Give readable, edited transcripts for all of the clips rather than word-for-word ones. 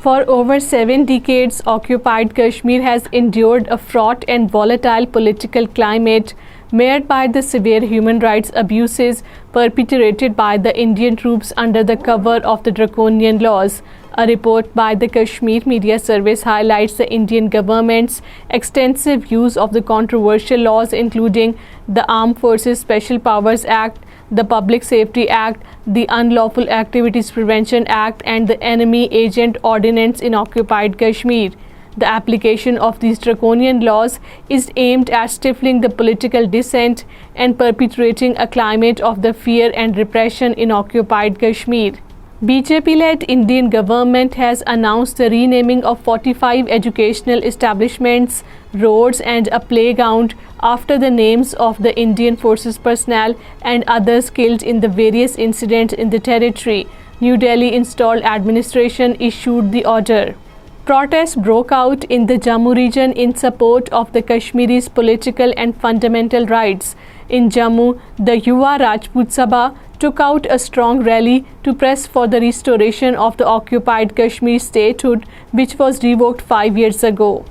For over 7 decades, occupied Kashmir has endured a fraught and volatile political climate marred by the severe human rights abuses perpetrated by the Indian troops under the cover of the draconian laws. A report by the Kashmir Media Service highlights the Indian government's extensive use of the controversial laws, including the Armed Forces Special Powers Act, the Public Safety Act, the Unlawful Activities Prevention Act, and the Enemy Agent Ordinance in occupied Kashmir. The application of these draconian laws is aimed at stifling the political dissent and perpetuating a climate of the fear and repression in occupied Kashmir. BJP-led Indian government has announced the renaming of 45 educational establishments, roads and a playground after the names of the Indian Forces personnel and others killed in the various incidents in the territory. New Delhi installed administration issued the order. Protests broke out in the Jammu region in support of the Kashmiris' political and fundamental rights. In Jammu, the Yuva Rajput Sabha took out a strong rally to press for the restoration of the occupied Kashmir statehood, which was revoked 5 years ago.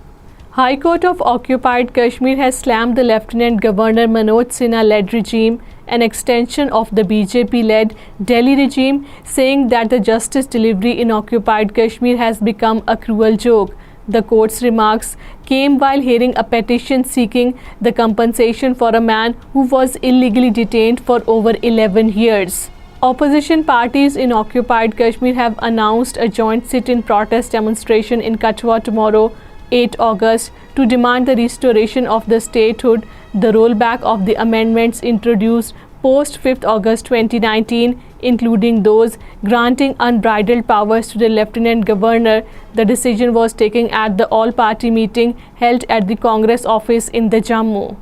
High Court of Occupied Kashmir has slammed the Lieutenant Governor Manoj Sinha-led regime, an extension of the BJP-led Delhi regime, saying that the justice delivery in occupied Kashmir has become a cruel joke. The court's remarks came while hearing a petition seeking the compensation for a man who was illegally detained for over 11 years. Opposition parties in occupied Kashmir have announced a joint sit-in protest demonstration in Katwa tomorrow, 8 August, to demand the restoration of the statehood, the rollback of the amendments introduced post 5th August 2019, including those granting unbridled powers to the Lieutenant Governor. The decision was taken at the all-party meeting held at the Congress office in the Jammu.